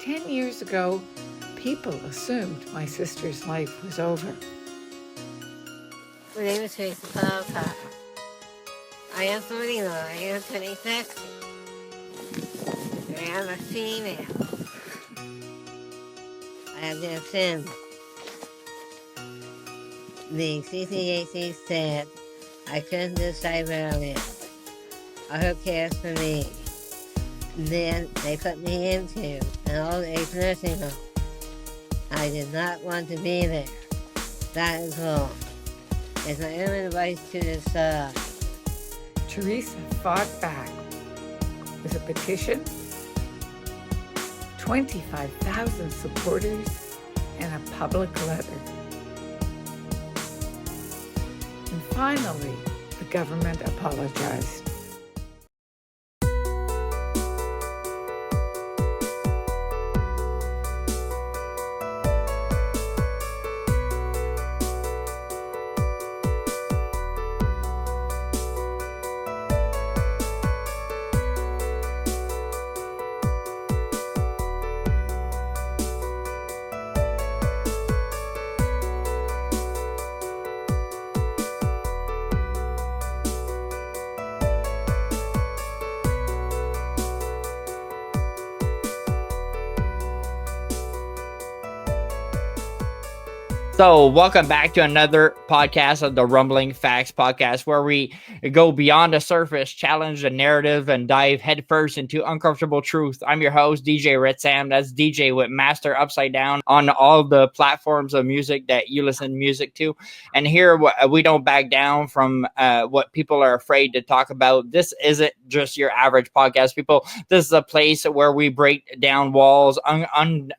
10 years ago, people assumed my sister's life was over. My name is Teresa. I am 41. I am 26. I am a female. I have been sinned. The CCAC said I couldn't decide where I live or who cares for me. Then they put me into an old age nursing home. I did not want to be there. That is wrong. It's my own advice to decide. Teresa fought back with a petition, 25,000 supporters, and a public letter. And finally, the government apologized. So, welcome back to another podcast of the Rumbling Facts podcast, where we go beyond the surface, challenge the narrative, and dive headfirst into uncomfortable truth. I'm your host, DJ Red Sam. That's DJ with Master Upside Down on all the platforms of music that you listen to music to. And here, we don't back down from what people are afraid to talk about. This isn't just your average podcast, people. This is a place where we break down walls,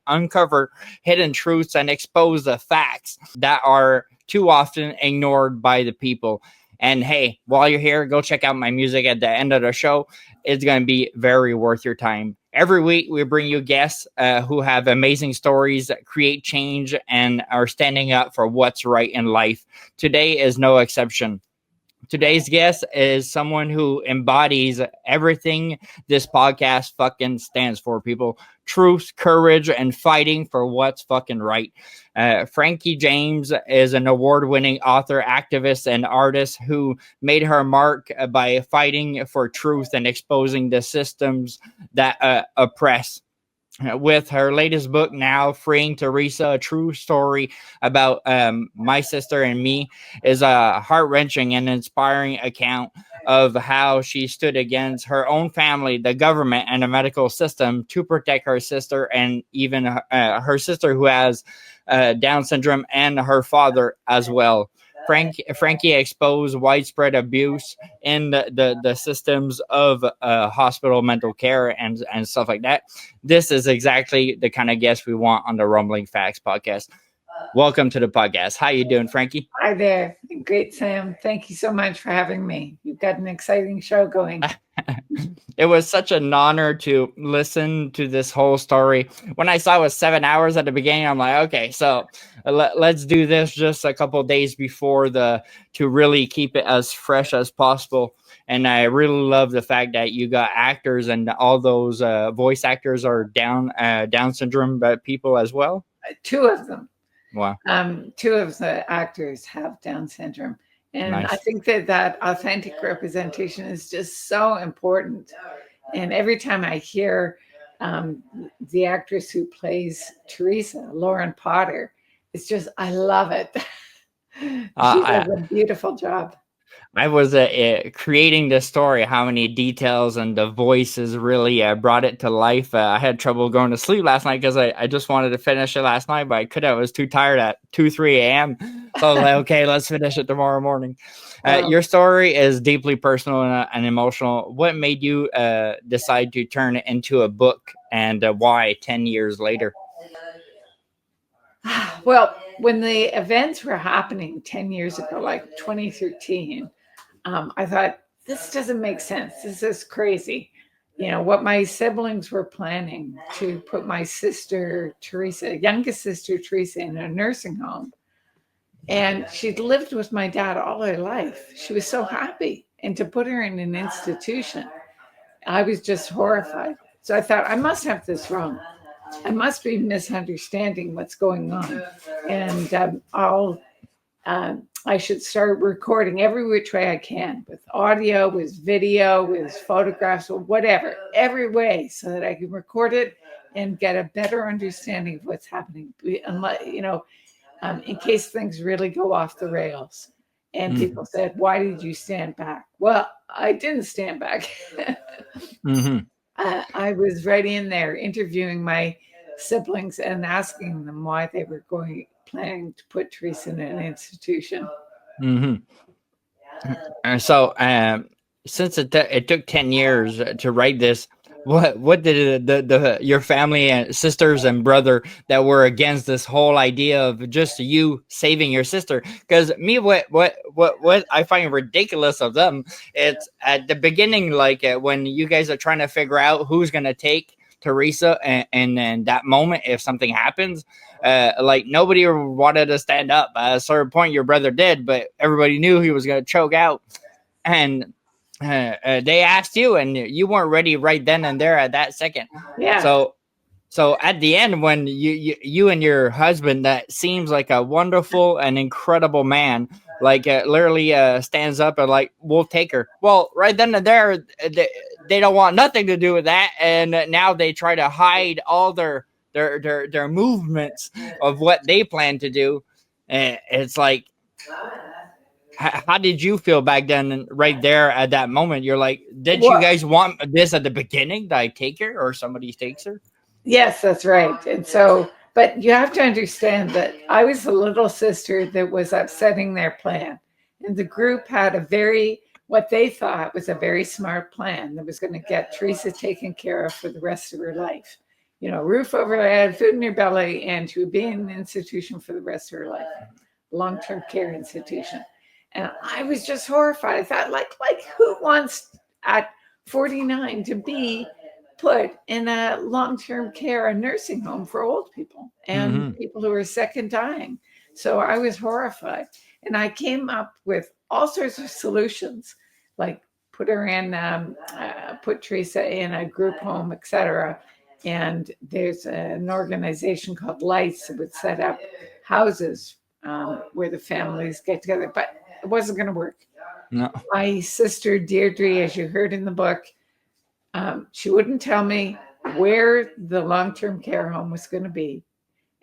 uncover hidden truths, and expose the facts that are too often ignored by the people. And hey, while you're here, go check out my music at the end of the show. It's going to be very worth your time. Every week, we bring you guests who have amazing stories that create change and are standing up for what's right in life. Today is no exception. Today's guest is someone who embodies everything this podcast fucking stands for, people. Truth, courage, and fighting for what's fucking right. Franke James is an award-winning author, activist, and artist who made her mark by fighting for truth and exposing the systems that oppress. With her latest book now, Freeing Teresa, a true story about my sister and me, is a heart-wrenching and inspiring account of how she stood against her own family, the government, and the medical system to protect her sister, and even her sister who has Down syndrome, and her father as well. Franke exposed widespread abuse in the systems of hospital mental care and stuff like that. This is exactly the kind of guest we want on the Rumbling Facts podcast. Welcome to the podcast. How you doing, Franke? Hi there. Great, Sam. Thank you so much for having me. You've got an exciting show going. It was such an honor to listen to this whole story. When I saw it was 7 hours at the beginning, I'm like, okay, so let's do this just a couple days before to really keep it as fresh as possible. And I really love the fact that you got actors, and all those voice actors are Down syndrome people as well. Two of them. Wow. Two of the actors have Down syndrome. And Nice. I think that authentic representation is just so important. And every time I hear the actress who plays Teresa, Lauren Potter, it's just, I love it. She does a beautiful job. I was creating this story, how many details and the voices really brought it to life. I had trouble going to sleep last night because I just wanted to finish it last night, but I couldn't. I was too tired at 3 a.m. So I was like, okay, let's finish it tomorrow morning. Your story is deeply personal and emotional. What made you decide to turn it into a book, and why 10 years later? Well, when the events were happening 10 years ago, like 2013, I thought, this doesn't make sense. This is crazy. You know, what my siblings were planning to put my sister, Teresa, youngest sister, Teresa, in a nursing home. And she'd lived with my dad all her life. She was so happy. And to put her in an institution, I was just horrified. So I thought, I must have this wrong. I must be misunderstanding what's going on. And I should start recording every which way I can, with audio, with video, with photographs, or whatever, every way, so that I can record it and get a better understanding of what's happening. In case things really go off the rails. And people said, "Why did you stand back?" Well, I didn't stand back. I was right in there interviewing my siblings and asking them why they were planning to put Teresa in an institution. And so, since it took 10 years to write this, what did your family and sisters and brother that were against this whole idea of just you saving your sister? Because me, what I find ridiculous of them, it's at the beginning, like when you guys are trying to figure out who's gonna take Teresa, and then that moment, if something happens, like nobody wanted to stand up. At a certain point, your brother did, but everybody knew he was gonna choke out, and they asked you, and you weren't ready right then and there at that second. Yeah. So at the end, when you and your husband, that seems like a wonderful and incredible man, like literally stands up and like, we'll take her. Well, right then and there, they don't want nothing to do with that, and now they try to hide all their movements of what they plan to do. It's like, how did you feel back then, right there at that moment? You're like, did you guys want this at the beginning, that I take her or somebody takes her? Yes, that's right. And so, but you have to understand that I was the little sister that was upsetting their plan. And the group had what they thought was a very smart plan that was going to get Teresa taken care of for the rest of her life. Roof over her head, food in her belly, and to be in an institution for the rest of her life, long-term care institution. And I was just horrified. I thought, like who wants at 49 to be put in a long-term care, a nursing home for old people and people who are sick and dying? So I was horrified. And I came up with all sorts of solutions, like put Teresa in a group home, etc. And there's an organization called Lights that would set up houses where the families get together. But it wasn't going to work. No. My sister Deirdre, as you heard in the book, she wouldn't tell me where the long-term care home was going to be.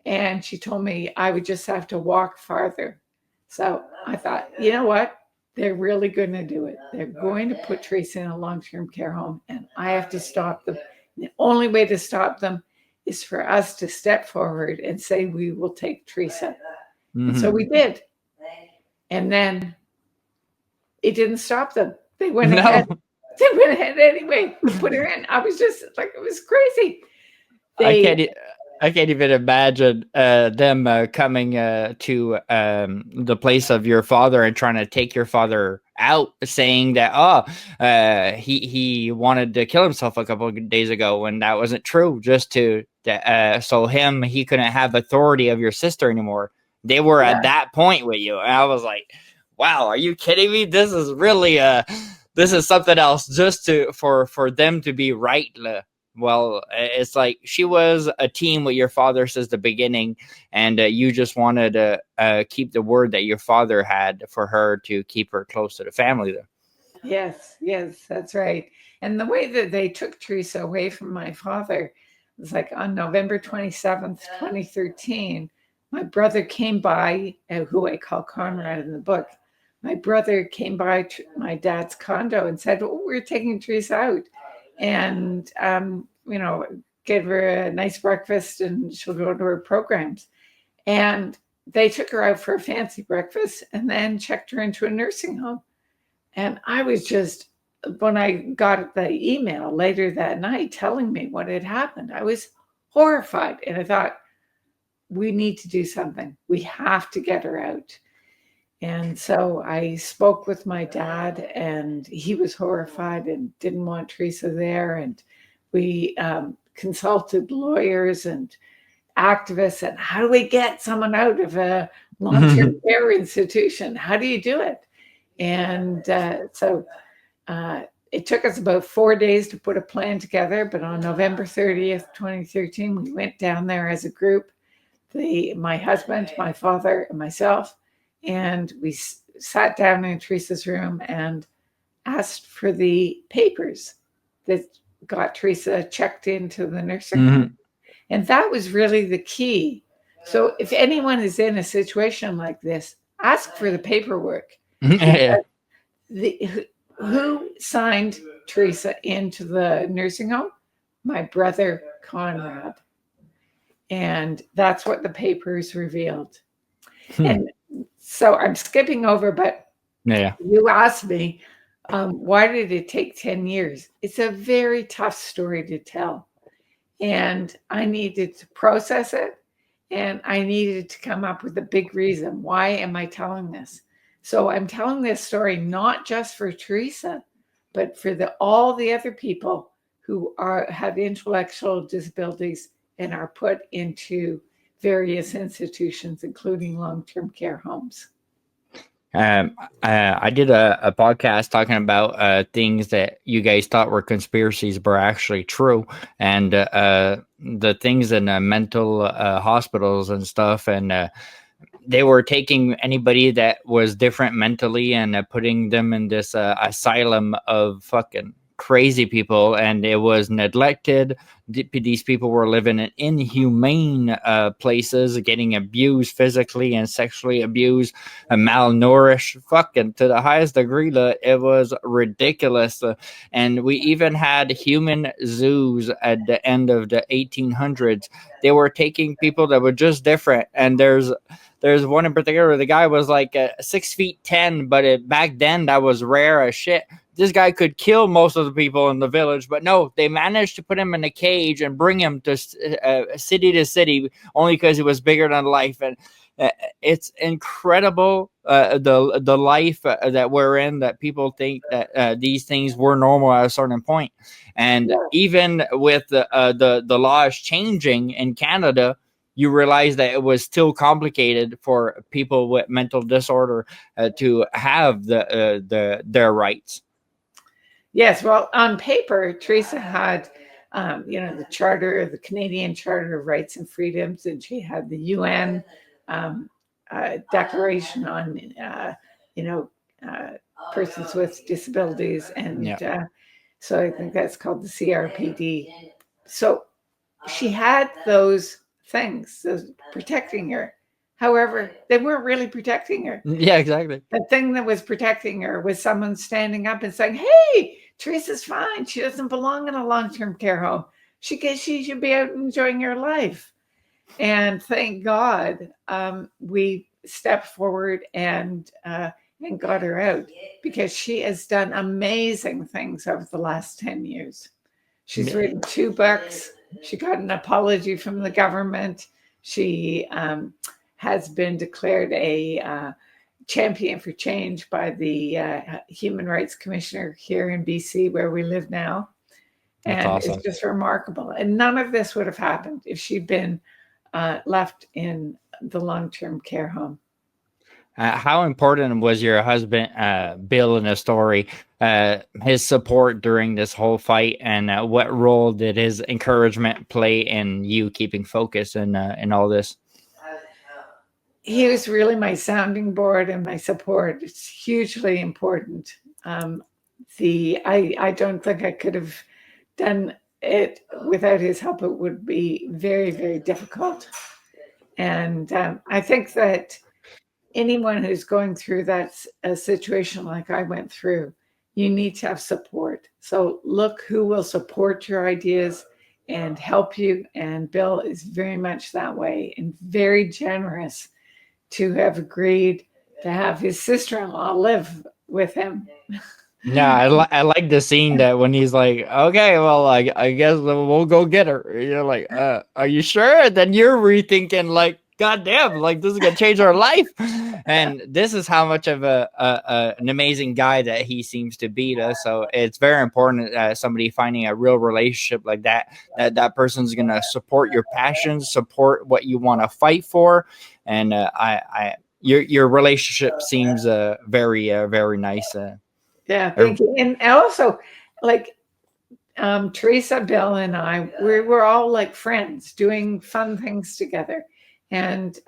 And she told me I would just have to walk farther. So I thought, you know what? They're really going to do it. They're going to put Teresa in a long-term care home, and I have to stop them. The only way to stop them is for us to step forward and say, we will take Teresa. And so we did. And then it didn't stop them. They went ahead. They went ahead anyway to put her in. I was just like, it was crazy. I can't even imagine them coming to the place of your father and trying to take your father out, saying that he wanted to kill himself a couple of days ago, when that wasn't true. Just so he couldn't have authority of your sister anymore. They were at that point with you, and I was like, wow, are you kidding me? This is really this is something else, just for them to be right. Well, it's like she was a team with your father since the beginning, and you just wanted to keep the word that your father had for her, to keep her close to the family there. Yes, that's right. And the way that they took Teresa away from my father was like on November 27th, 2013, my brother came by, who I call Conrad in the book. My brother came by my dad's condo and said, we're taking Teresa out. And, give her a nice breakfast and she'll go to her programs. And they took her out for a fancy breakfast and then checked her into a nursing home. And I was just, when I got the email later that night telling me what had happened, I was horrified. And I thought, we need to do something. We have to get her out. And so I spoke with my dad, and he was horrified and didn't want Teresa there. And we consulted lawyers and activists, and how do we get someone out of a long-term care institution? How do you do it? And so it took us about 4 days to put a plan together, but on November 30th, 2013, we went down there as a group, my husband, my father, and myself, and we sat down in Teresa's room and asked for the papers that got Teresa checked into the nursing home. And that was really the key. So if anyone is in a situation like this, ask for the paperwork. Yeah. Who signed Teresa into the nursing home? My brother Conrad. And that's what the papers revealed. And so I'm skipping over, but you asked me, why did it take 10 years? It's a very tough story to tell. And I needed to process it. And I needed to come up with a big reason. Why am I telling this? So I'm telling this story not just for Teresa, but for all the other people who have intellectual disabilities and are put into various institutions, including long-term care homes. I did a podcast talking about things that you guys thought were conspiracies but are actually true, and the things in mental hospitals and stuff, and they were taking anybody that was different mentally and putting them in this asylum of fucking crazy people, and it was neglected. These people were living in inhumane places, getting abused physically and sexually abused, and malnourished, fucking to the highest degree. It was ridiculous. And we even had human zoos at the end of the 1800s. They were taking people that were just different. And there's one in particular, the guy was like 6'10", but back then that was rare as shit. This guy could kill most of the people in the village, but no, they managed to put him in a cage and bring him to city to city only because he was bigger than life. And it's incredible, the life that we're in, that people think that these things were normal at a certain point. And even with the laws changing in Canada, you realize that it was still complicated for people with mental disorder to have their rights. Yes, well, on paper, Teresa had, the charter, the Canadian Charter of Rights and Freedoms, and she had the UN Declaration on, persons with disabilities, and so I think that's called the CRPD. So she had those things, those protecting her. However, they weren't really protecting her. Yeah, exactly. The thing that was protecting her was someone standing up and saying, "Hey, Teresa's fine. She doesn't belong in a long-term care home. She should be out enjoying her life." And thank God we stepped forward and got her out, because she has done amazing things over the last 10 years. She's written 2 books. She got an apology from the government. She has been declared a champion for change by the Human Rights Commissioner here in BC, where we live now. And that's awesome. It's just remarkable. And none of this would have happened if she'd been left in the long-term care home. How important was your husband, Bill, in the story, his support during this whole fight, and what role did his encouragement play in you keeping focus in all this? He was really my sounding board and my support. It's hugely important. I don't think I could have done it without his help. It would be very, very difficult. And I think that anyone who's going through a situation like I went through, you need to have support. So look who will support your ideas and help you. And Bill is very much that way, and very generous to have agreed to have his sister-in-law live with him. Yeah, I like the scene that when he's like, "Okay, well, I guess we'll go get her." You're like, "Are you sure?" And then you're rethinking, like, "God damn, like this is gonna change our life." And this is how much of an amazing guy that he seems to be. So it's very important somebody finding a real relationship like that person's gonna support your passions, support what you want to fight for, and your relationship seems very very nice. Yeah, thank you. And also, like Teresa, Bill, and I, we were all like friends doing fun things together. And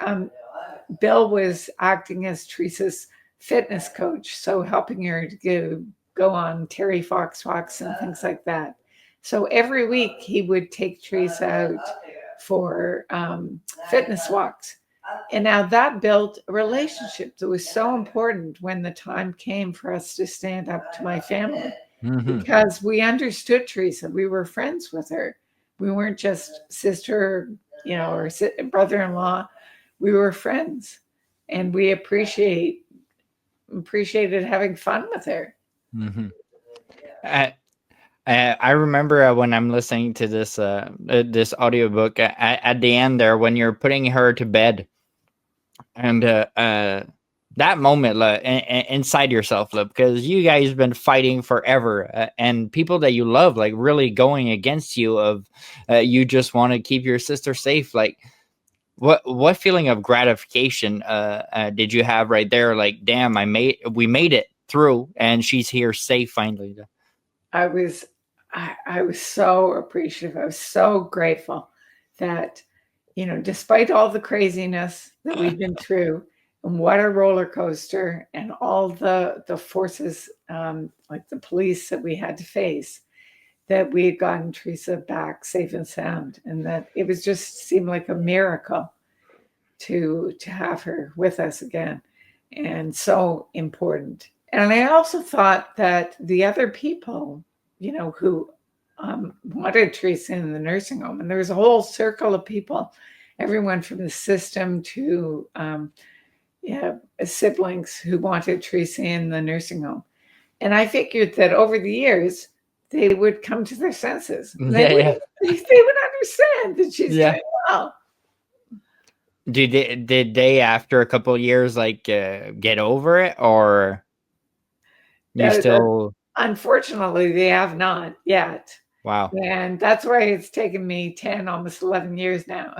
Bill was acting as Teresa's fitness coach, so helping her to go on Terry Fox walks and things like that. So every week he would take Teresa out for fitness walks. And now that built a relationship that was so important when the time came for us to stand up to my family, because we understood Teresa. We were friends with her. We weren't just sister, or brother-in-law. We were friends, and we appreciated having fun with her. I remember when I'm listening to this this audiobook at the end there, when you're putting her to bed, and that moment inside yourself, because you guys have been fighting forever, and people that you love, like, really going against you, of you just want to keep your sister safe. Like, what feeling of gratification did you have right there? Like, damn, we made it through, and she's here safe finally. I was so appreciative. I was so grateful that, despite all the craziness that we've been through, and what a roller coaster, and all the forces, like the police, that we had to face, that we had gotten Teresa back safe and sound, and that it was just seemed like a miracle to have her with us again, and so important. And I also thought that the other people, who wanted Teresa in the nursing home, and there was a whole circle of people, everyone from the system to siblings who wanted Teresa in the nursing home. And I figured that over the years, they would come to their senses. They would understand that she's doing well. Did they after a couple of years, like, get over it, or you still? Unfortunately, they have not yet. Wow. And that's why it's taken me 10, almost 11 years now.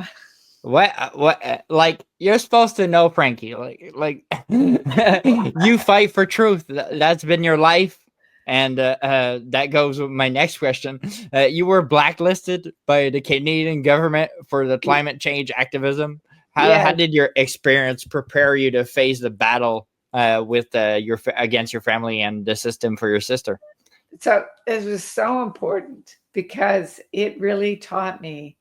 What, like, you're supposed to know, Frankie, like you fight for truth. That's been your life. And that goes with my next question. You were blacklisted by the Canadian government for the climate change activism. How did your experience prepare you to face the battle with against your family and the system for your sister? So it was so important, because it really taught me,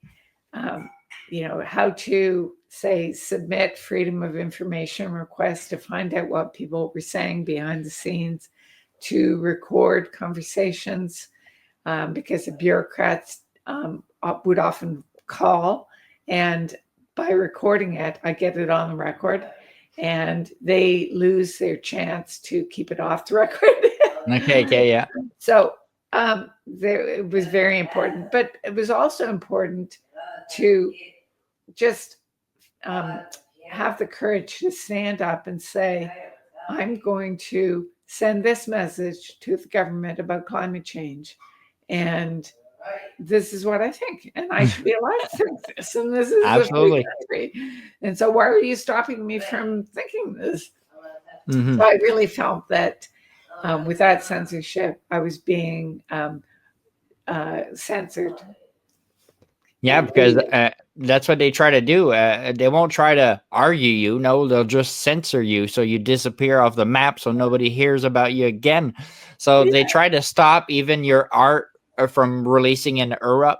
how to submit freedom of information requests to find out what people were saying behind the scenes, to record conversations, because the bureaucrats would often call, and by recording it, I get it on the record, and they lose their chance to keep it off the record. Okay, yeah. So it was very important, but it was also important to just have the courage to stand up and say, I'm going to send this message to the government about climate change, and this is what I think, and I should be allowed to think this, and this is absolutely a free country. And so why are you stopping me from thinking this? So I really felt that without censorship, I was being censored. Yeah, because that's what they try to do. They won't try to argue you. No, they'll just censor you, so you disappear off the map, so nobody hears about you again. So they try to stop even your art from releasing in Europe.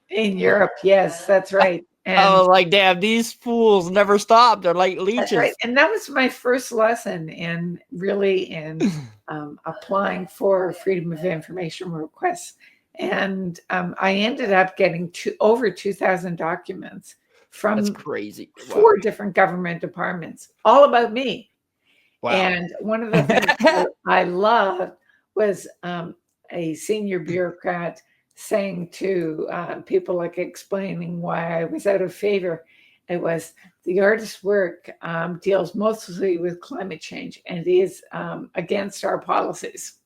In Europe, yes, that's right. And like, damn, these fools never stop. They're like leeches. Right. And that was my first lesson in applying for freedom of information requests. And I ended up getting over 2,000 documents from That's crazy. 4 different government departments, all about me. Wow. And one of the things that I loved was a senior bureaucrat saying to people, like, explaining why I was out of favor. It was, the artist's work deals mostly with climate change, and it is against our policies.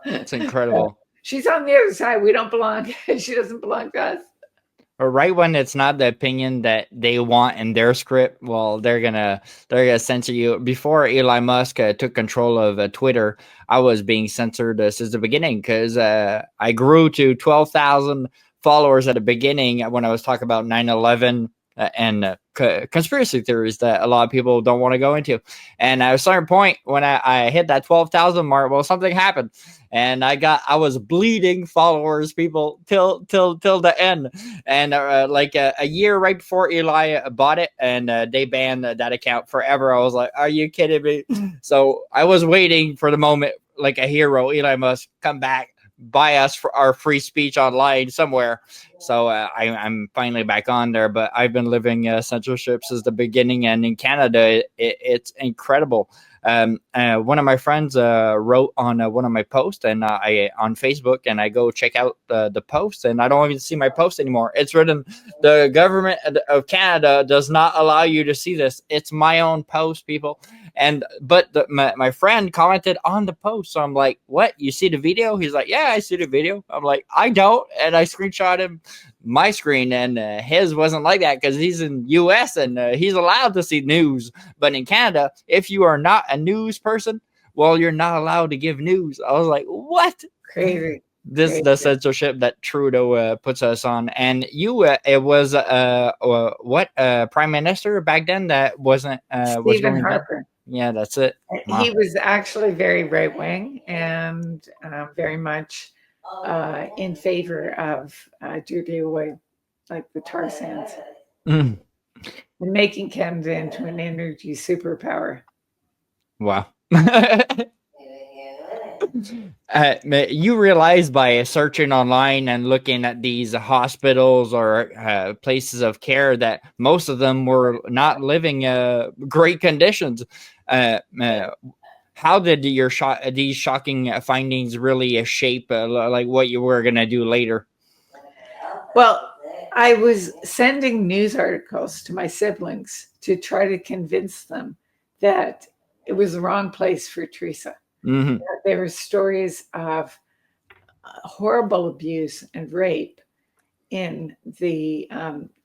That's incredible. She's on the other side. We don't belong. She doesn't belong to us. Or right when it's not the opinion that they want in their script, well, they're gonna censor you. Before Elon Musk took control of Twitter, I was being censored since the beginning because I grew to 12,000 followers at the beginning when I was talking about 9/11 and conspiracy theories that a lot of people don't want to go into. And at a certain point, when I hit that 12,000 mark, well, something happened, and I was bleeding followers, people, till the end. And like a year right before Eli bought it, and they banned that account forever. I was like, "Are you kidding me?" So I was waiting for the moment, like a hero, Eli must come back, buy us for our free speech online somewhere. So I'm finally back on there, but I've been living censorship since the beginning, and in Canada, it's incredible. One of my friends wrote on one of my posts, and I on Facebook, and I go check out the post, and I don't even see my post anymore. It's written, "The government of Canada does not allow you to see this." It's my own post, people. And but my friend commented on the post, so I'm like, "What? You see the video?" He's like, "Yeah, I see the video." I'm like, "I don't," and I screenshot him my screen, and his wasn't like that because he's in US, and he's allowed to see news. But in Canada, if you are not a news person, well, you're not allowed to give news. I was like, what? Crazy. This Crazy. the censorship that Trudeau puts us on. And you, it was what prime minister back then that wasn't was Stephen going down? Harper. Yeah, that's it. Wow. He was actually very right wing and very much in favor of dirty oil, like the tar sands, Mm. and making Canada into an energy superpower. Wow. You realize by searching online and looking at these hospitals or places of care that most of them were not living great conditions. How did these shocking findings really shape like what you were going to do later? Well, I was sending news articles to my siblings to try to convince them that it was the wrong place for Teresa. Mm-hmm. There were stories of horrible abuse and rape in the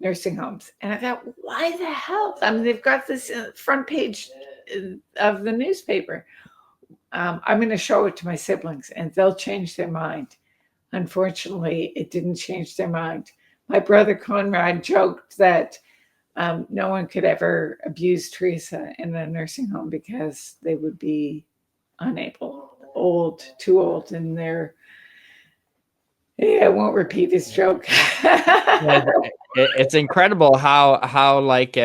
nursing homes. And I thought, why the hell? I mean, they've got this front page of the newspaper. I'm going to show it to my siblings and they'll change their mind. Unfortunately, it didn't change their mind. My brother Conrad joked that no one could ever abuse Teresa in a nursing home because they would be unable, too old, and they're. Yeah, I won't repeat his joke. Yeah, it's incredible how like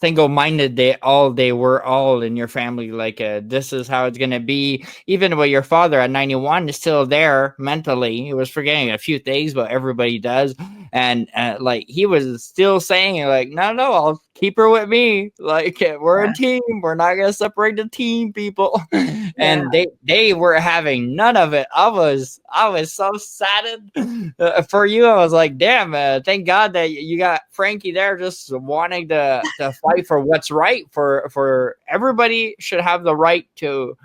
single-minded they were all in your family. Like this is how it's gonna be. Even with your father at 91 is still there mentally. He was forgetting a few things, but everybody does. And like he was still saying like, no, I'll keep her with me. Like we're a team. We're not gonna separate the team, people. And they were having none of it. I was so saddened for you. I was like, damn, thank God that you got Frankie there, just wanting to fight for what's right for everybody. Should have the right to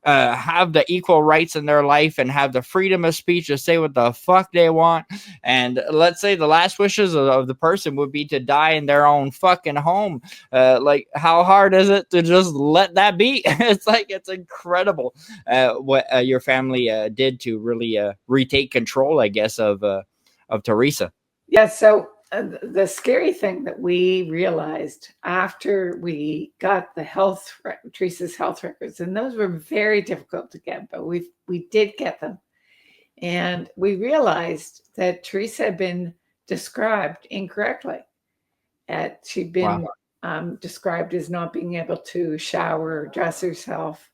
have the equal rights in their life and have the freedom of speech to say what the fuck they want. And let's say the last wishes of the person would be to die in their own fucking home. Like how hard is it to just let that be? It's incredible what your family did to really retake control, I guess, of Teresa. Yeah, so the scary thing that we realized after we got Teresa's health records, and those were very difficult to get, but we did get them. And we realized that Teresa had been described incorrectly. She'd been described as not being able to shower or dress herself.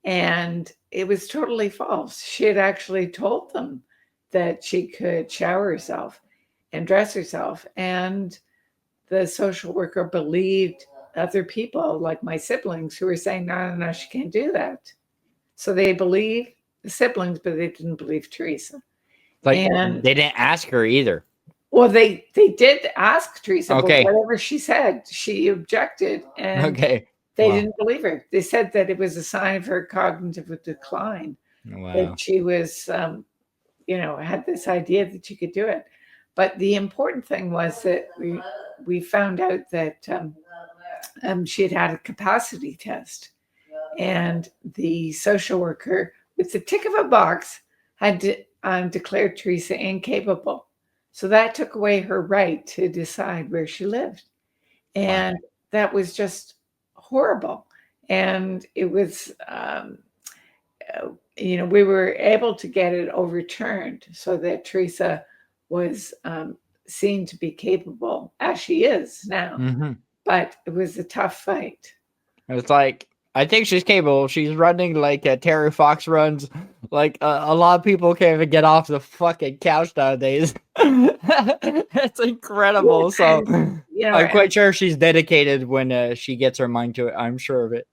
And it was totally false. She had actually told them that she could shower herself and dress herself. And the social worker believed other people, like my siblings, who were saying, no, she can't do that. So they believed the siblings, but they didn't believe Teresa. And they didn't ask her either. Well, they did ask Teresa, okay, but whatever she said, she objected, and they didn't believe her. They said that it was a sign of her cognitive decline, that she was, had this idea that she could do it. But the important thing was that we found out that she had had a capacity test, and the social worker, with the tick of a box, had declared Teresa incapable. So that took away her right to decide where she lived. And that was just horrible. And it was, we were able to get it overturned so that Teresa was seen to be capable, as she is now. Mm-hmm. But it was a tough fight. It's like, I think she's capable. She's running like Terry Fox runs. Like a lot of people can't even get off the fucking couch nowadays. It's incredible. So I'm quite sure she's dedicated when she gets her mind to it. I'm sure of it.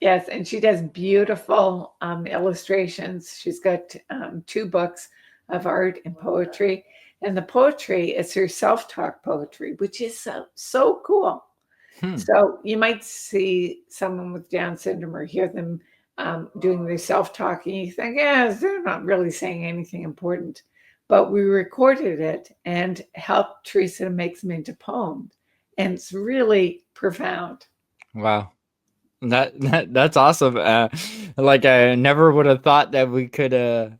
Yes, and she does beautiful illustrations. She's got 2 books of art and poetry. And the poetry is her self-talk poetry, which is so cool. So you might see someone with Down syndrome or hear them doing their self-talking. You think, they're not really saying anything important. But we recorded it and helped Teresa to make them into poems. And it's really profound. Wow. That's awesome. Like I never would have thought that we could have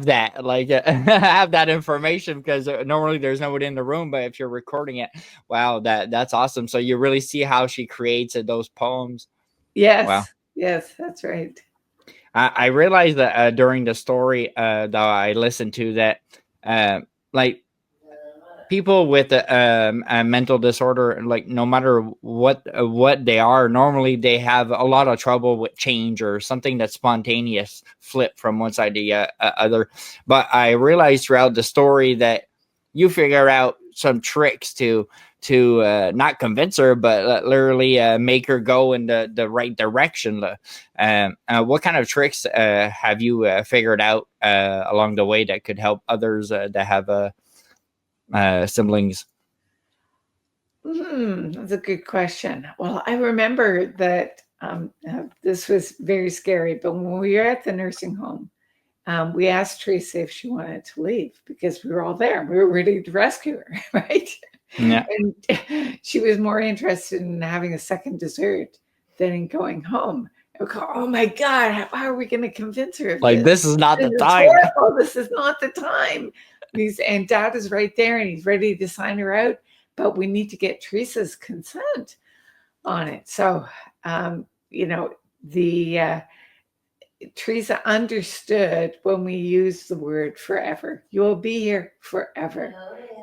that have that information, because normally there's nobody in the room, but if you're recording it, wow, that's awesome. So you really see how she creates those poems. Yes. Wow. Yes, that's right. I realized that during the story that I listened to, that like people with a mental disorder, like no matter what they are, normally they have a lot of trouble with change or something that's spontaneous, flip from one side to the other. But I realized throughout the story that you figure out some tricks to not convince her, but literally make her go in the right direction. What kind of tricks have you figured out along the way that could help others that have siblings? That's a good question. Well, I remember that this was very scary, but when we were at the nursing home, we asked Teresa if she wanted to leave because we were all there. We were ready to rescue her, right? Yeah. And she was more interested in having a second dessert than in going home. And we go, oh my God, how are we going to convince her of like this is not the time. Horrible. This is not the time. And Dad is right there and he's ready to sign her out, but we need to get Teresa's consent on it. So, Teresa understood when we used the word forever. You will be here forever.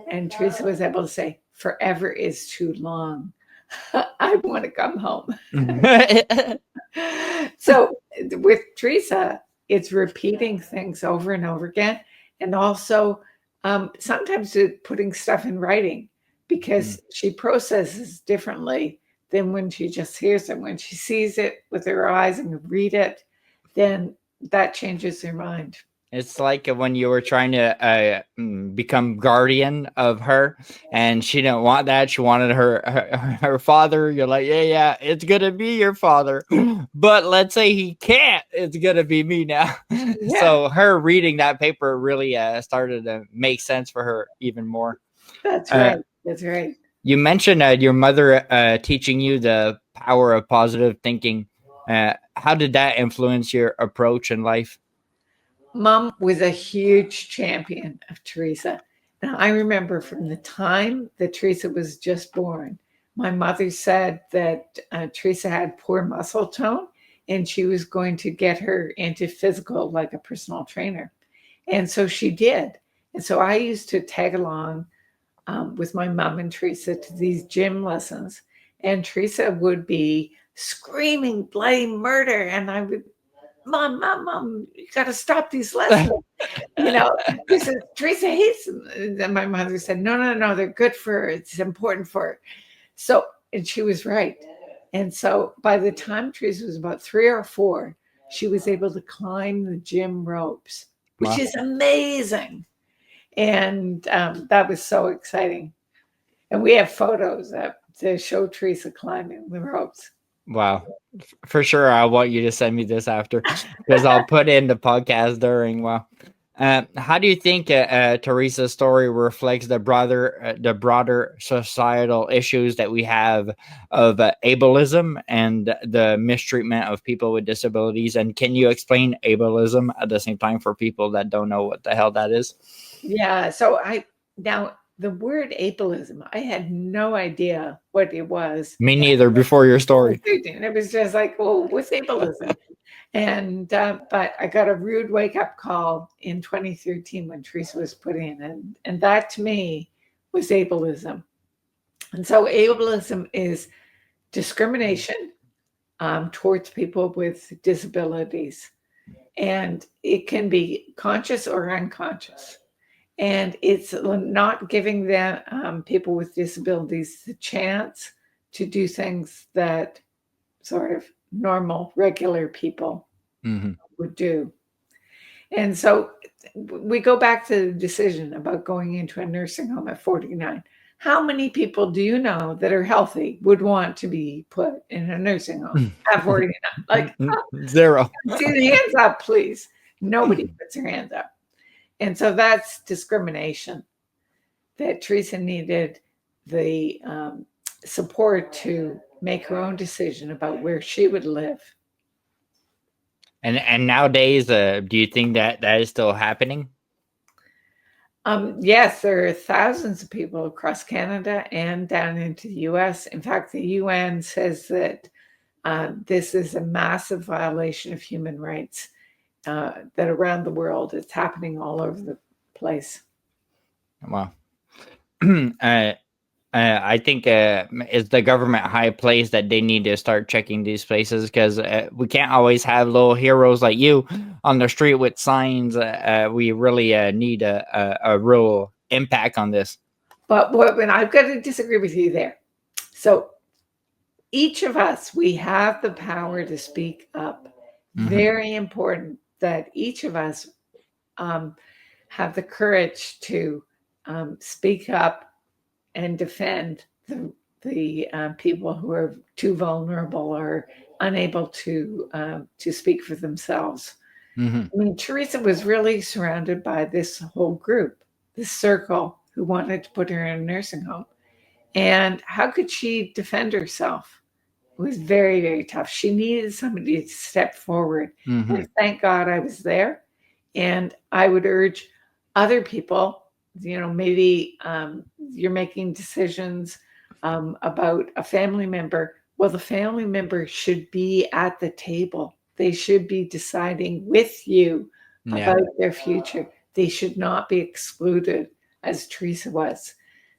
And Teresa was able to say, forever is too long. I want to come home. So with Teresa, it's repeating things over and over again. And also sometimes putting stuff in writing, because she processes differently than when she just hears it. When she sees it with her eyes and read it, then that changes her mind. It's like when you were trying to become guardian of her, and she didn't want that. She wanted her father. You're like, yeah, it's gonna be your father, but let's say he can't. It's gonna be me now. Yeah. So her reading that paper really started to make sense for her even more. That's right. That's right. You mentioned your mother teaching you the power of positive thinking. How did that influence your approach in life? Mom was a huge champion of Teresa. And I remember from the time that Teresa was just born, my mother said that Teresa had poor muscle tone and she was going to get her into physical like a personal trainer. And so she did. And so I used to tag along with my mom and Teresa to these gym lessons. And Teresa would be screaming bloody murder. And I would, Mom, you got to stop these lessons. This is, Teresa hates them. And my mother said, no, they're good for her. It's important for her. So, and she was right. And so by the time Teresa was about 3 or 4, she was able to climb the gym ropes, which is amazing. And that was so exciting. And we have photos to show Teresa climbing the ropes. Wow. For sure. I want you to send me this after, because I'll put in the podcast during. Wow. How do you think Teresa's story reflects the broader societal issues that we have of ableism and the mistreatment of people with disabilities? And can you explain ableism at the same time for people that don't know what the hell that is? Yeah. So now the word ableism, I had no idea what it was. Me neither. Before your story. It was just like, well, what's ableism? And but I got a rude wake up call in 2013 when Teresa was put in, and that to me was ableism. And so ableism is discrimination towards people with disabilities, and it can be conscious or unconscious. And it's not giving them people with disabilities the chance to do things that sort of normal, regular people would do. And so we go back to the decision about going into a nursing home at 49. How many people do you know that are healthy would want to be put in a nursing home at 49? Like, zero. See the hands up, please. Nobody puts their hands up. And so that's discrimination, that Teresa needed the support to make her own decision about where she would live. And nowadays, do you think that is still happening? Yes, there are thousands of people across Canada and down into the US. In fact, the UN says that this is a massive violation of human rights, that around the world, it's happening all over the place. Wow. I think it's the government high place that they need to start checking these places, because we can't always have little heroes like you on the street with signs. We really need a real impact on this. But when I've got to disagree with you there. So each of us, we have the power to speak up. Very important that each of us have the courage to speak up and defend the people who are too vulnerable or unable to speak for themselves. I mean, Teresa was really surrounded by this whole group, this circle, who wanted to put her in a nursing home. And how could she defend herself? It was very, very tough. She needed somebody to step forward. And thank God I was there. And I would urge other people, maybe you're making decisions about a family member. Well, the family member should be at the table. They should be deciding with you about their future. They should not be excluded, as Teresa was.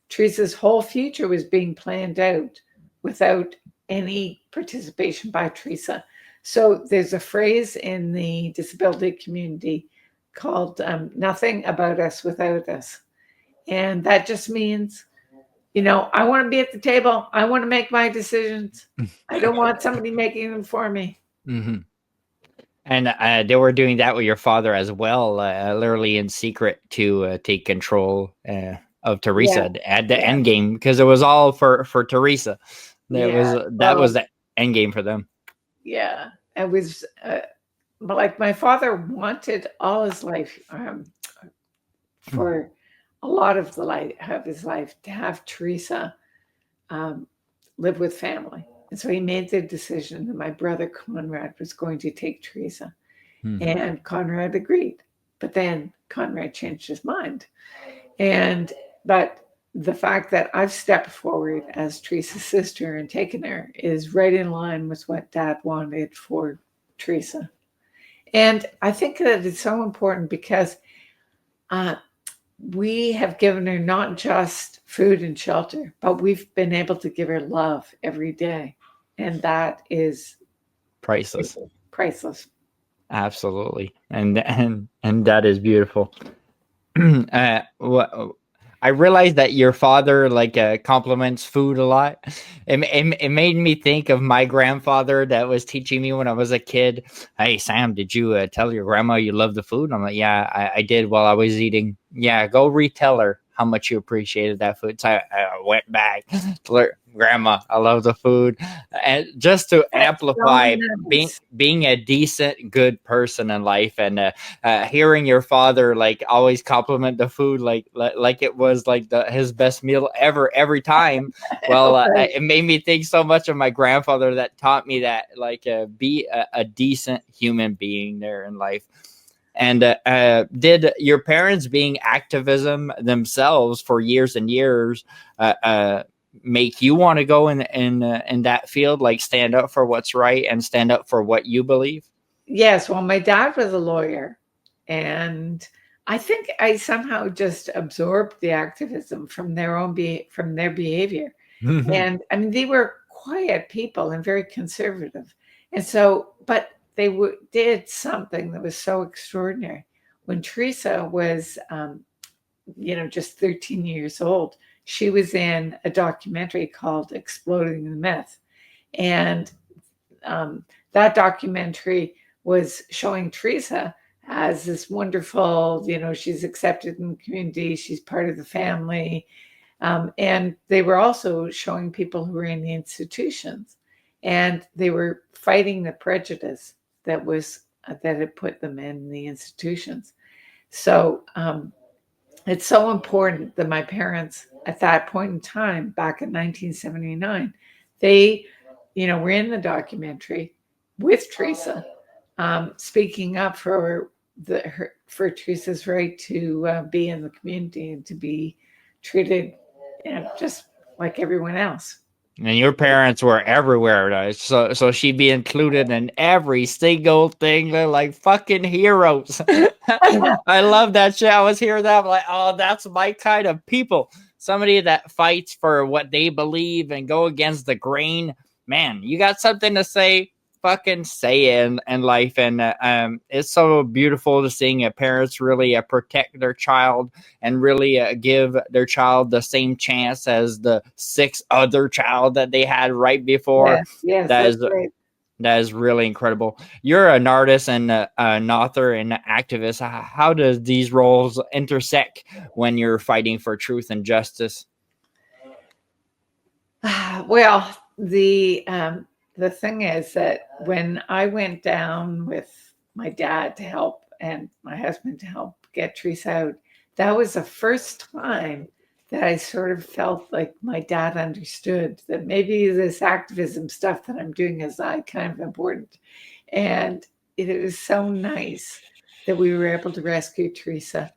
Teresa's whole future was being planned out without any participation by Teresa. So there's a phrase in the disability community called nothing about us without us. And that just means, I want to be at the table. I want to make my decisions. I don't want somebody making them for me. And they were doing that with your father as well, literally in secret to take control of Teresa at the end game, because it was all for Teresa. That was the end game for them. Yeah, it was like my father wanted all his life, for a lot of his life, to have Teresa live with family. And so he made the decision that my brother Conrad was going to take Teresa. And Conrad agreed. But then Conrad changed his mind. But the fact that I've stepped forward as Teresa's sister and taken her is right in line with what Dad wanted for Teresa. And I think that it's so important because we have given her not just food and shelter, but we've been able to give her love every day. And that is priceless. Priceless. Absolutely. And that is beautiful. I realized that your father compliments food a lot. It made me think of my grandfather that was teaching me when I was a kid. Hey, Sam, did you tell your grandma you love the food? I'm like, yeah, I did while I was eating. Yeah, go retell her. how much you appreciated that food. So I went back to Grandma, I love the food. And just to That's so amplify nice. being a decent, good person in life, and hearing your father like always compliment the food like it was like his best meal ever every time. Well, Right. it made me think so much of my grandfather that taught me that like be a decent human being there in life. And did your parents being activism themselves for years and years make you want to go in that field, like stand up for what's right and stand up for what you believe? Yes, well, my dad was a lawyer, and I think I somehow just absorbed the activism from from their behavior. And I mean, they were quiet people and very conservative. And so, but they did something that was so extraordinary. When Teresa was, just 13 years old, she was in a documentary called Exploding the Myth. And that documentary was showing Teresa as this wonderful, she's accepted in the community, she's part of the family. And they were also showing people who were in the institutions, and they were fighting the prejudice that had put them in the institutions. So it's so important that my parents, at that point in time, back in 1979, they, were in the documentary with Teresa, speaking up for for Teresa's right to be in the community and to be treated, just like everyone else. And your parents were everywhere, though. So she'd be included in every single thing. They're like fucking heroes. I love that shit. I was hearing that. I'm like, oh, that's my kind of people. Somebody that fights for what they believe and go against the grain. Man, you got something to say, fucking say it in life. And it's so beautiful to seeing parents really protect their child and really give their child the same chance as the 6 other child that they had right before. Yes, That that's is great. that is really incredible. You're an artist and an author and an activist. How does these roles intersect when you're fighting for truth and justice? Well, the thing is that when I went down with my dad to help and my husband to help get Teresa out, that was the first time that I sort of felt like my dad understood that maybe this activism stuff that I'm doing is kind of important. And it was so nice that we were able to rescue Teresa,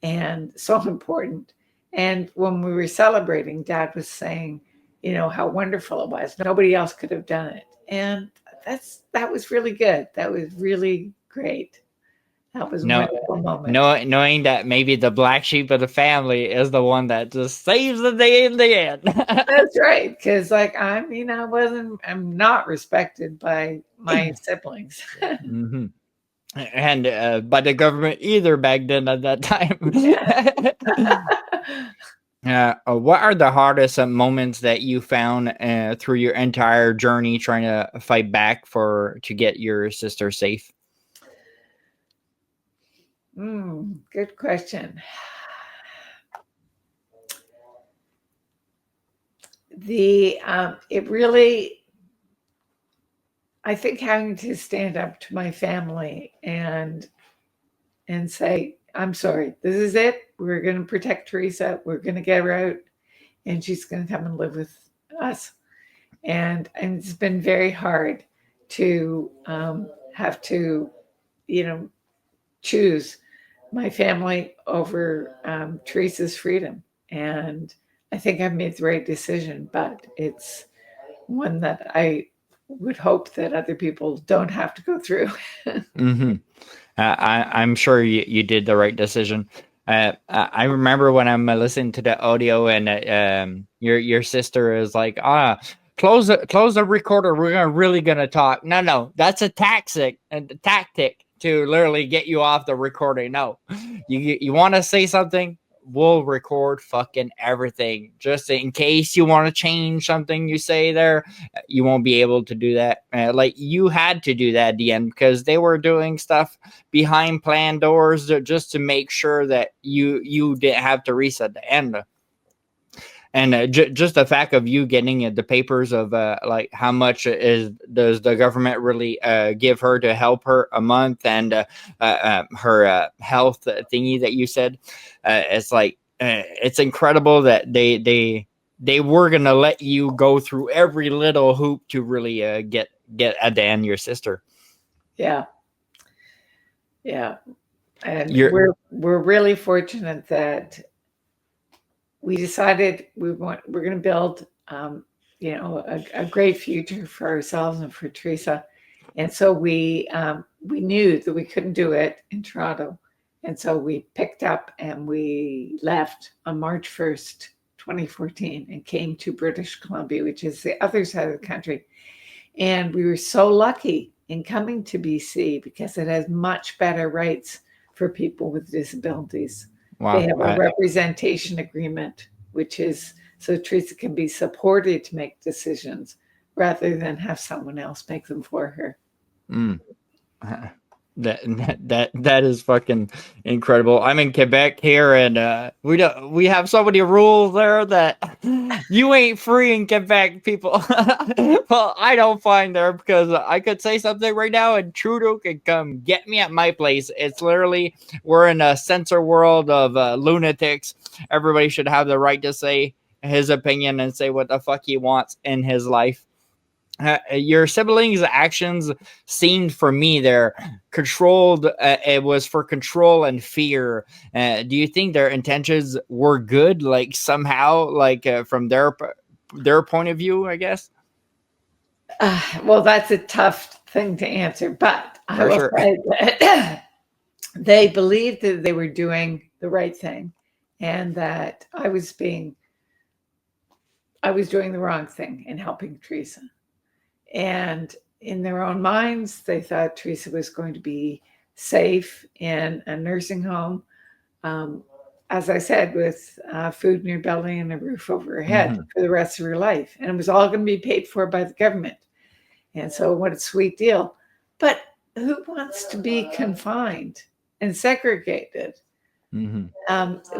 and so important. And when we were celebrating, Dad was saying, how wonderful it was. Nobody else could have done it. And that was really good. That was really great. That was a No, wonderful moment. knowing that maybe the black sheep of the family is the one that just saves the day in the end. That's right. Because I'm not respected by my siblings. Mhm. And by the government either back then at that time. What are the hardest moments that you found through your entire journey trying to fight back to get your sister safe? Good question. It really, I think, having to stand up to my family and say, I'm sorry, this is it. We're going to protect Teresa. We're going to get her out, and she's going to come and live with us. And it's been very hard to have to, choose my family over Teresa's freedom. And I think I've made the right decision, but it's one that I would hope that other people don't have to go through. Mm-hmm. I'm sure you did the right decision. I remember when I'm listening to the audio and your sister is like, close the recorder. We're really gonna talk. No, that's a tactic to literally get you off the recording. No, you want to say something. we'll record fucking everything just in case you want to change something you say there. You won't be able to do that. Like you had to do that at the end because they were doing stuff behind planned doors just to make sure that you didn't have Teresa at the end. And just the fact of you getting the papers of like how much does the government really give her to help her a month, and her health thingy that you said, it's like it's incredible that they were gonna let you go through every little hoop to really get Adan, your sister. Yeah, and we're really fortunate that we decided we're going to build, a great future for ourselves and for Teresa. And so we knew that we couldn't do it in Toronto. And so we picked up and we left on March 1st, 2014, and came to British Columbia, which is the other side of the country. And we were so lucky in coming to BC because it has much better rights for people with disabilities. Wow. They have a representation agreement, which is so Teresa can be supported to make decisions rather than have someone else make them for her. That is fucking incredible. I'm in Quebec here, and we have so many rules there that you ain't free in Quebec, people. Well, I don't find there because I could say something right now and Trudeau could come get me at my place. It's literally, we're in a censor world of lunatics. Everybody should have the right to say his opinion and say what the fuck he wants in his life. Your siblings' actions seemed, for me, they're controlled. It was for control and fear. Do you think their intentions were good, like somehow, like from their point of view, I guess? Well, that's a tough thing to answer, but I will say that they believed that they were doing the right thing and that I was doing the wrong thing in helping Teresa. And in their own minds, they thought Teresa was going to be safe in a nursing home, as I said, with food in her belly and a roof over her head for the rest of her life. And it was all going to be paid for by the government. And so what a sweet deal. But who wants to be confined and segregated? It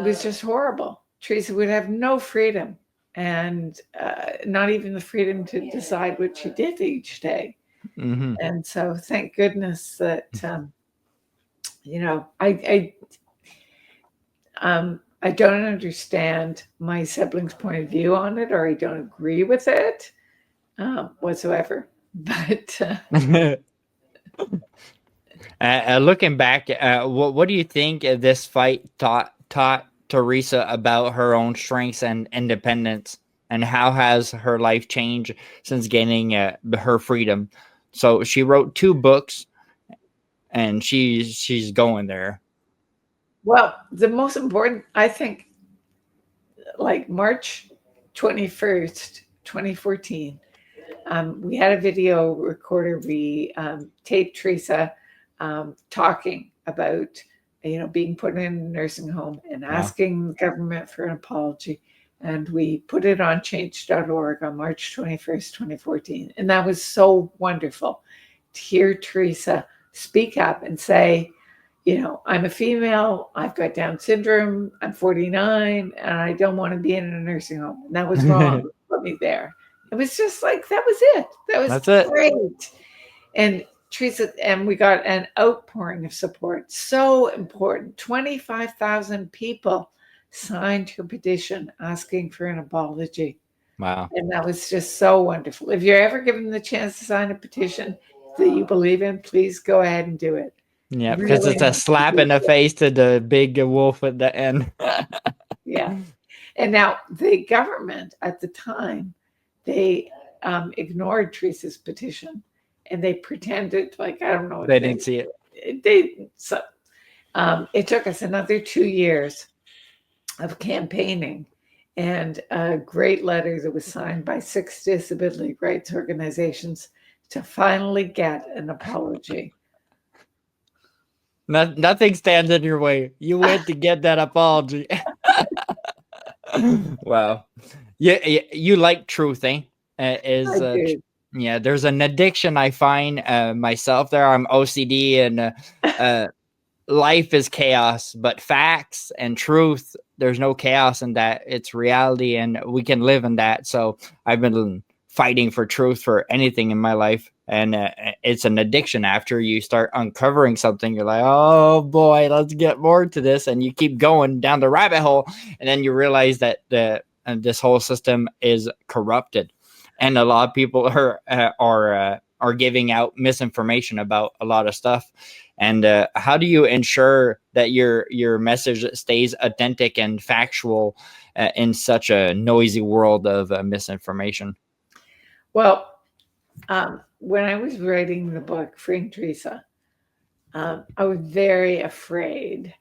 was just horrible. Teresa would have no freedom. And not even the freedom to decide what she did each day. And so thank goodness that, I don't understand my siblings' point of view on it, or I don't agree with it whatsoever. But looking back, what do you think this fight taught Teresa about her own strengths and independence, and how has her life changed since gaining her freedom? So she wrote 2 books, and she's going there. Well, the most important, I think, like March 21st, 2014, we had a video recorder. We taped Teresa talking about being put in a nursing home and asking the government for an apology. And we put it on change.org on March 21st, 2014. And that was so wonderful to hear Teresa speak up and say, I'm a female, I've got Down syndrome, I'm 49, and I don't want to be in a nursing home. And that was wrong. Put me there. It was just like, that was it. That's great. And Teresa, and we got an outpouring of support. So important. 25,000 people signed her petition asking for an apology. Wow. And that was just so wonderful. If you're ever given the chance to sign a petition that you believe in, please go ahead and do it. Yeah, because it's a slap in the face to the big wolf at the end. Yeah. And now the government at the time, they ignored Teresa's petition. And they pretended like, I don't know. They didn't see it. It took us another 2 years of campaigning and a great letter that was signed by 6 disability rights organizations to finally get an apology. Nothing stands in your way. You went to get that apology. Wow. Yeah, you like truth, eh? I do. Yeah, there's an addiction I find myself there. I'm OCD and uh, life is chaos, but facts and truth, there's no chaos in that. It's reality and we can live in that. So I've been fighting for truth for anything in my life. And it's an addiction. After you start uncovering something, you're like, oh boy, let's get more to this. And you keep going down the rabbit hole. And then you realize that this whole system is corrupted. And a lot of people are giving out misinformation about a lot of stuff. And how do you ensure that your message stays authentic and factual in such a noisy world of misinformation? Well, when I was writing the book, Frank Teresa, I was very afraid,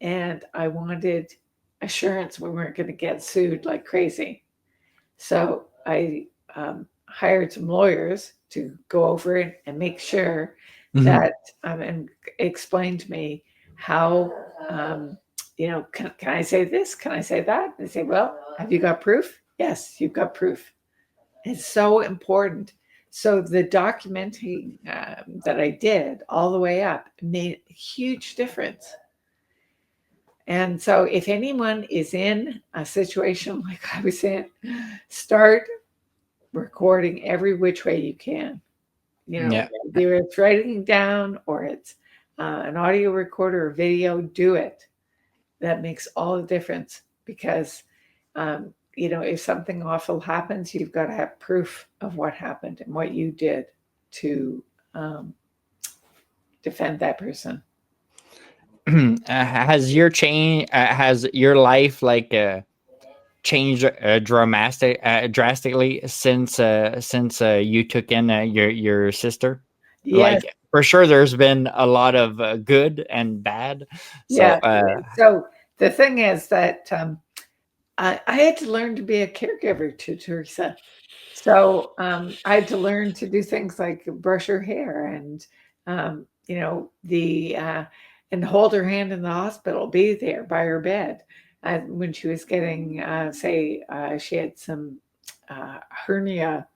and I wanted assurance we weren't going to get sued like crazy. So I hired some lawyers to go over it and make sure that and explain to me how can I say this? Can I say that? They say, well, have you got proof? Yes, you've got proof. It's so important. So the documenting that I did all the way up made a huge difference. And so if anyone is in a situation like I was in, start recording every which way you can. Yeah. Either it's writing down or it's an audio recorder or video, do it. That makes all the difference because if something awful happens, you've got to have proof of what happened and what you did to defend that person. Has your life like changed drastically since you took in your sister? Yes. Like for sure, there's been a lot of good and bad. So Yeah. So the thing is that I had to learn to be a caregiver to Teresa. So I had to learn to do things like brush her hair and, and hold her hand in the hospital, be there by her bed. When she was getting, she had some hernia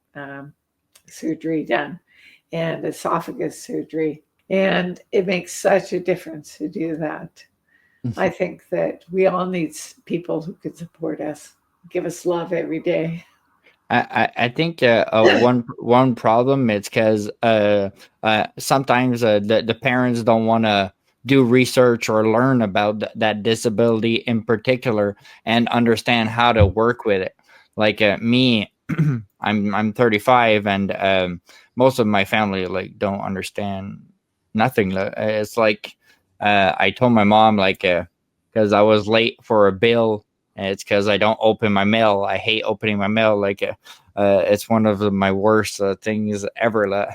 surgery done and esophagus surgery. And it makes such a difference to do that. I think that we all need people who could support us, give us love every day. I think one problem it's because sometimes the parents don't want to do research or learn about that disability in particular and understand how to work with it. Like me, I'm 35 and most of my family like don't understand nothing. It's like I told my mom like because I was late for a bill. And it's because I don't open my mail. I hate opening my mail. Like it's one of my worst things ever.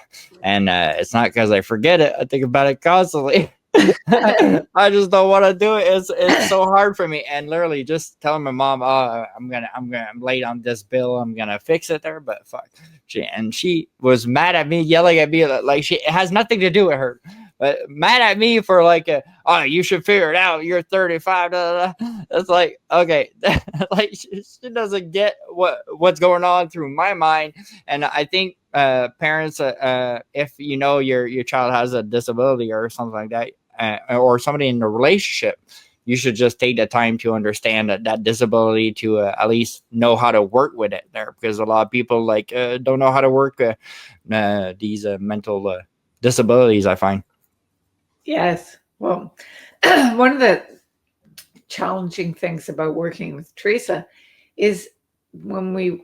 And it's not because I forget it. I think about it constantly. I just don't want to do it. It's so hard for me. And literally just telling my mom, "Oh, I'm late on this bill. I'm gonna fix it there." But fuck, she was mad at me, yelling at me like it has nothing to do with her. But mad at me for like, oh, you should figure it out. You're 35. Blah, blah, blah. It's like, okay, like she doesn't get what's going on through my mind. And I think parents, if you know your child has a disability or something like that, or somebody in a relationship, you should just take the time to understand that disability to at least know how to work with it there, because a lot of people like don't know how to work these mental disabilities, I find. Yes. Well, one of the challenging things about working with Teresa is when we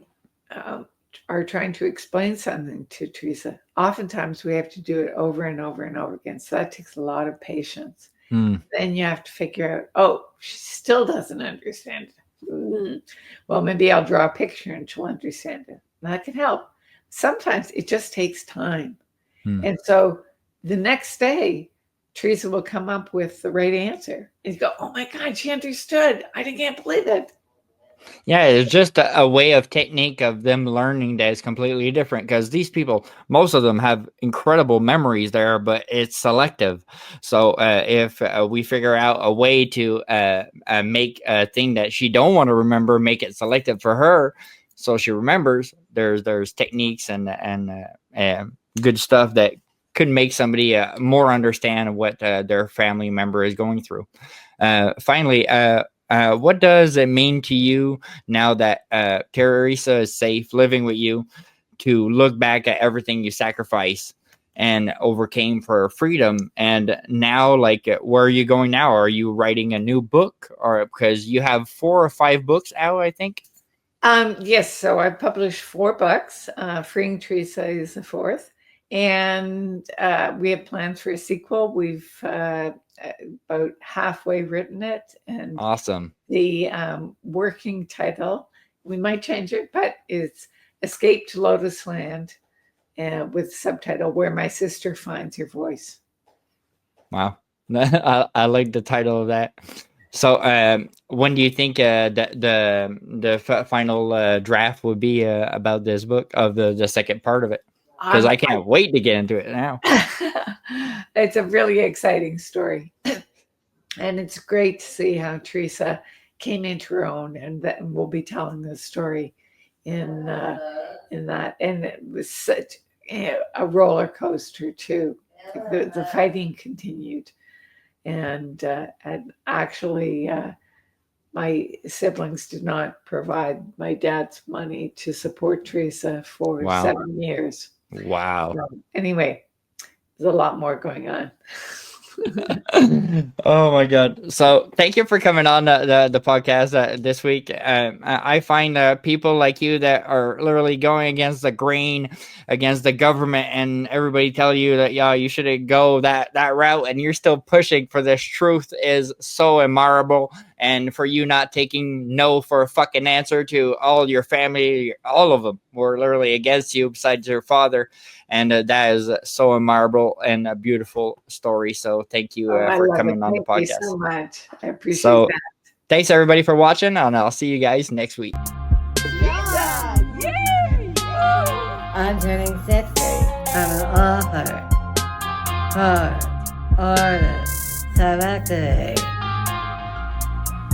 are trying to explain something to Teresa, oftentimes we have to do it over and over and over again. So that takes a lot of patience. Then you have to figure out, oh, she still doesn't understand it. Well, maybe I'll draw a picture and she'll understand it. That can help. Sometimes it just takes time. And so the next day, Teresa will come up with the right answer. And you go, oh my God, she understood. I can't believe it. Yeah, it's just a way of technique of them learning that is completely different because these people, most of them have incredible memories there, but it's selective. So if we figure out a way to make a thing that she don't want to remember, make it selective for her, so she remembers. There's techniques and good stuff that could make somebody more understand what their family member is going through. Finally, what does it mean to you now that Teresa is safe living with you to look back at everything you sacrificed and overcame for freedom? And now, like, where are you going now? Are you writing a new book? Or because you have 4 or 5 books out, I think? Yes, so I published 4 books. Freeing Teresa is the 4th. And we have plans for a sequel. We've about halfway written it. And Awesome. the working title, we might change it, but it's Escape to Lotus Land with subtitle Where My Sister Finds Your Voice. Wow. I like the title of that. So when do you think the final draft would be about this book, of the second part of it? Because I can't wait to get into it now. It's a really exciting story. And it's great to see how Teresa came into her own, and that we'll be telling the story in that. And it was such a roller coaster too. The fighting continued, and actually, my siblings did not provide my dad's money to support Teresa for 7 years. Wow. So anyway, there's a lot more going on. Oh my god. So thank you for coming on the podcast this week. I find people like you that are literally going against the grain, against the government, and everybody tell you that you shouldn't go that route, and you're still pushing for this truth is so admirable. And for you not taking no for a fucking answer to all your family, all of them were literally against you besides your father. And that is so admirable and a beautiful story. So thank you for coming on the podcast. Thank you so much. I appreciate that. Thanks everybody for watching, and I'll see you guys next week. I'm turning 60. I'm an author, poet, artist, celebrity.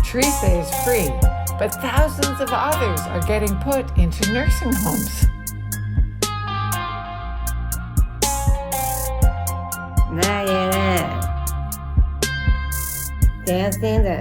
Teresa is free, but thousands of others are getting put into nursing homes. Now you know. Dancing the